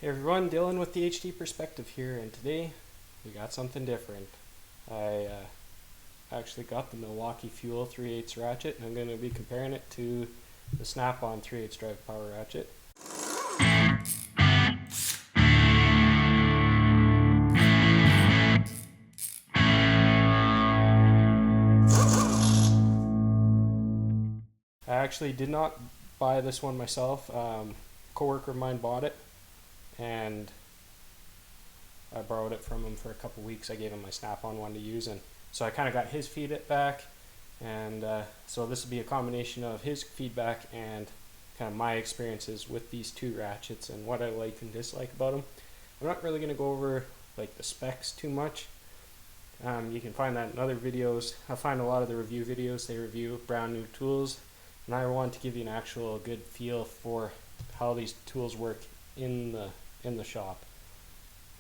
Hey everyone, Dylan with the HD Perspective here, and today we got something different. I actually got the Milwaukee Fuel 3/8 ratchet, and I'm going to be comparing it to the Snap-on 3/8 drive power ratchet. I actually did not buy this one myself. Coworker of mine bought it, and I borrowed it from him for a couple weeks. I gave him my Snap-on one to use, and so I kind of got his feedback, and so this will be a combination of his feedback and kind of my experiences with these two ratchets and what I like and dislike about them. I'm not really going to go over like the specs too much. You can find that in other videos. I find a lot of the review videos, they review brand new tools, and I want to give you an actual good feel for how these tools work in the shop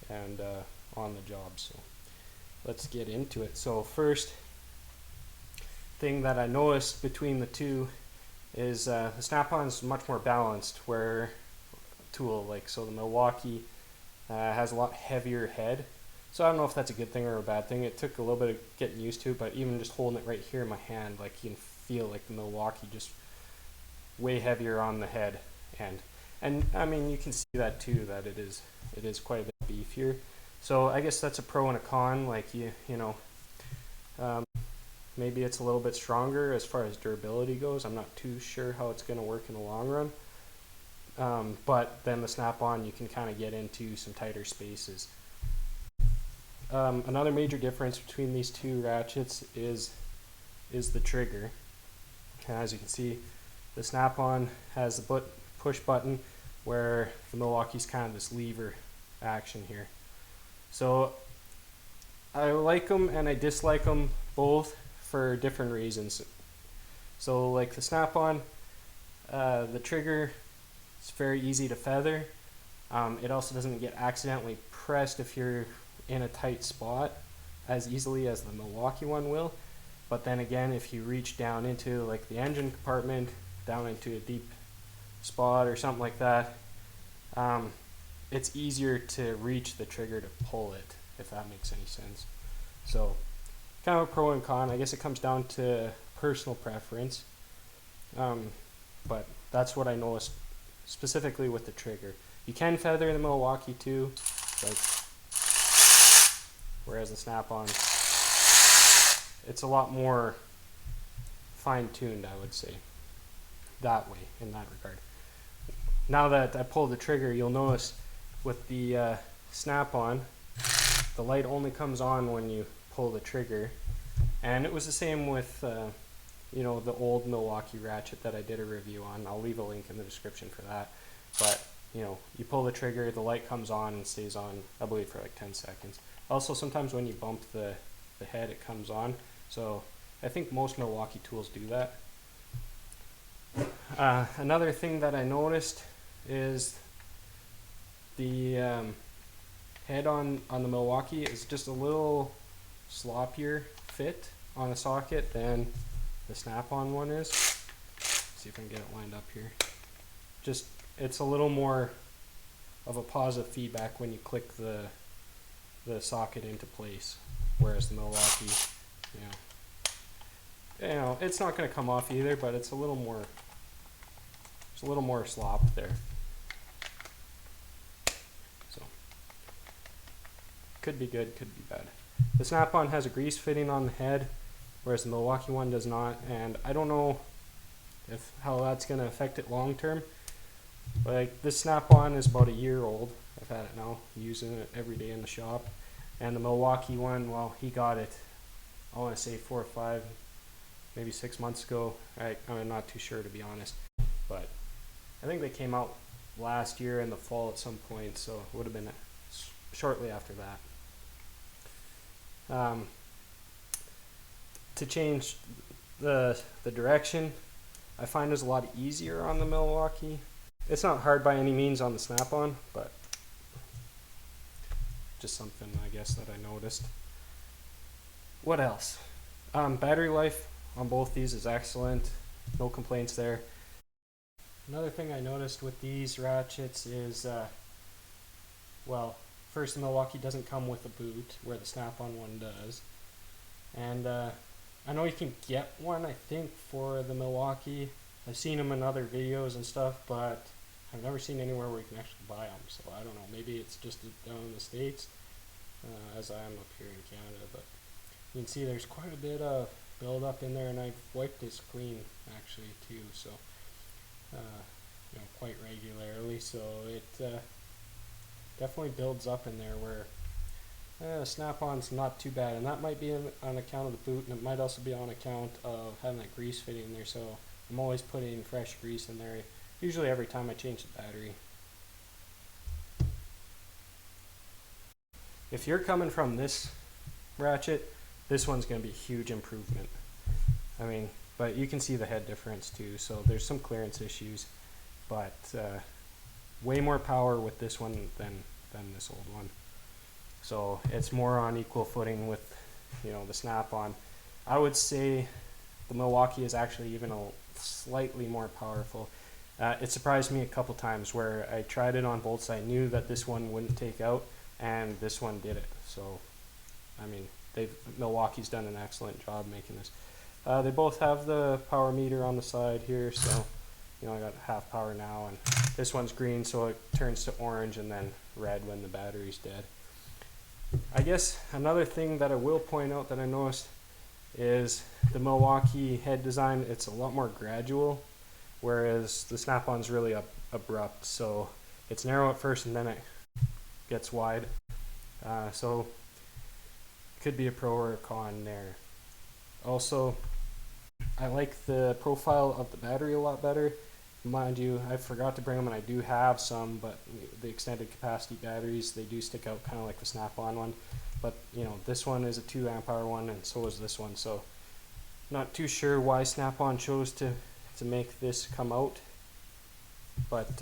and on the job. So let's get into it. So first thing that I noticed between the two is the Snap-on is much more balanced where tool, like so the Milwaukee has a lot heavier head. So I don't know if that's a good thing or a bad thing. It took a little bit of getting used to, but even just holding it right here in my hand, like you can feel like the Milwaukee just way heavier on the head end. And I mean, you can see that too, that it is quite a bit beefier. So I guess that's a pro and a con. Like maybe it's a little bit stronger as far as durability goes. I'm not too sure how it's going to work in the long run. But then the Snap-on, you can kind of get into some tighter spaces. Another major difference between these two ratchets is the trigger. And as you can see, the Snap-on has the push button, where the Milwaukee's kind of this lever action here. So I like them and I dislike them both for different reasons. So like the Snap-on, the trigger is very easy to feather. It also doesn't get accidentally pressed if you're in a tight spot as easily as the Milwaukee one will. But then again, if you reach down into like the engine compartment, down into a deep spot or something like that, it's easier to reach the trigger to pull it, if that makes any sense. So kind of a pro and con. I guess it comes down to personal preference, but that's what I noticed specifically with the trigger. You can feather the Milwaukee too, like, whereas the Snap-on, it's a lot more fine-tuned, I would say, that way, in that regard. Now that I pull the trigger, you'll notice with the Snap-on, the light only comes on when you pull the trigger. And it was the same with the old Milwaukee ratchet that I did a review on. I'll leave a link in the description for that. But you pull the trigger, the light comes on and stays on, I believe, for like 10 seconds. Also, sometimes when you bump the head, it comes on. So I think most Milwaukee tools do that. Another thing that I noticed is the head on the Milwaukee is just a little sloppier fit on the socket than the Snap-on one is. Let's see if I can get it lined up here. Just, it's a little more of a positive feedback when you click the socket into place, whereas the Milwaukee, it's not going to come off either, but it's a little more slop there. So could be good, could be bad. The Snap-on has a grease fitting on the head, whereas the Milwaukee one does not, and I don't know how that's going to affect it long term. Like, this Snap-on is about a year old. I've had it now, using it every day in the shop. And the Milwaukee one, well, he got it, I want to say 4 or 5, maybe 6 months ago. I'm not too sure, to be honest, but I think they came out last year in the fall at some point, so it would have been shortly after that. To change the direction, I find is a lot easier on the Milwaukee. It's not hard by any means on the Snap-on, but just something, I guess, that I noticed. What else? Battery life on both these is excellent. No complaints there. Another thing I noticed with these ratchets is well, first, the Milwaukee doesn't come with a boot, where the snap-on one does. And I know you can get one, I think, for the Milwaukee. I've seen them in other videos and stuff, but I've never seen anywhere where you can actually buy them. So I don't know, maybe it's just down in the States, as I am up here in Canada. But you can see there's quite a bit of build-up in there, and I've wiped this clean, actually, too. So, quite regularly. So it definitely builds up in there where snap-on's not too bad, and that might be on account of the boot, and it might also be on account of having that grease fitting in there. So I'm always putting fresh grease in there, usually every time I change the battery. If you're coming from this ratchet, this one's going to be a huge improvement. I mean, but you can see the head difference too, so there's some clearance issues, but way more power with this one than this old one. So it's more on equal footing with, the snap-on. I would say the Milwaukee is actually even slightly more powerful. It surprised me a couple times where I tried it on bolts. I knew that this one wouldn't take out, and this one did it. So, I mean, Milwaukee's done an excellent job making this. They both have the power meter on the side here, so I got half power now, and this one's green, so it turns to orange and then red when the battery's dead. I guess another thing that I will point out that I noticed is the Milwaukee head design. It's a lot more gradual, whereas the snap-on's really abrupt. So it's narrow at first and then it gets wide. So it could be a pro or a con there. Also, I like the profile of the battery a lot better. Mind you, I forgot to bring them, and I do have some, but the extended capacity batteries, they do stick out kind of like the snap-on one. But this one is a 2 amp hour one, and so is this one. So not too sure why Snap-on chose to make this come out, but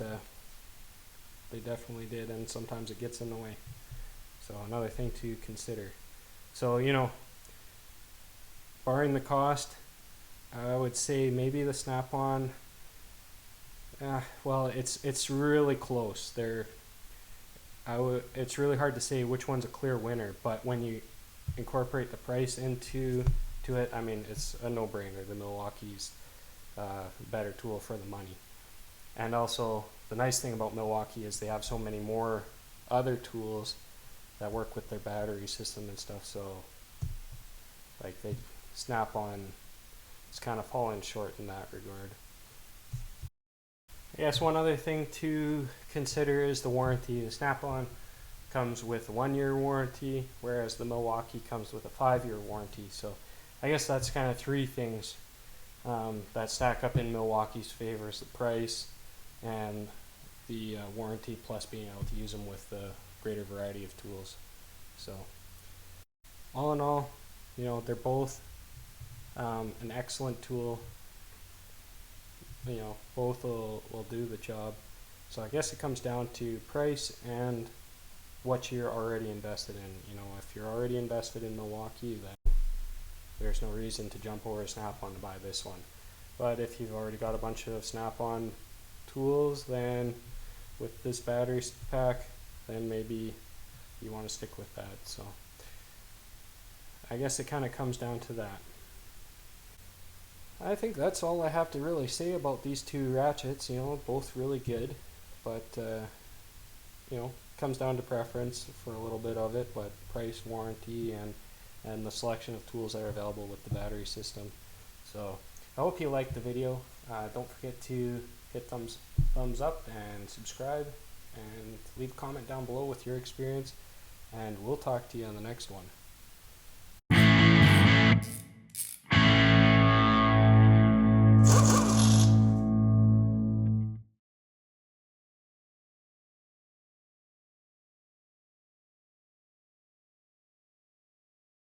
they definitely did, and sometimes it gets in the way. So another thing to consider. So barring the cost, I would say maybe the Snap-on. Well, it's really close. It's really hard to say which one's a clear winner, but when you incorporate the price into it, I mean, it's a no-brainer. The Milwaukee's better tool for the money. And also, the nice thing about Milwaukee is they have so many more other tools that work with their battery system and stuff. So, like, they Snap-on is kind of falling short in that regard. I guess one other thing to consider is the warranty. The Snap-on comes with a 1-year warranty, whereas the Milwaukee comes with a 5-year warranty. So I guess that's kind of 3 things that stack up in Milwaukee's favor: is the price and the warranty, plus being able to use them with the greater variety of tools. So all in all, they're both an excellent tool. Both will do the job. So I guess it comes down to price and what you're already invested in. If you're already invested in Milwaukee, then there's no reason to jump over Snap-on to buy this one. But if you've already got a bunch of Snap-on tools, then with this battery pack, then maybe you want to stick with that. So I guess it kind of comes down to that. I think that's all I have to really say about these 2 ratchets. Both really good, but comes down to preference for a little bit of it, but price, warranty, and the selection of tools that are available with the battery system. So I hope you liked the video. Don't forget to hit thumbs up and subscribe, and leave a comment down below with your experience, and we'll talk to you on the next one.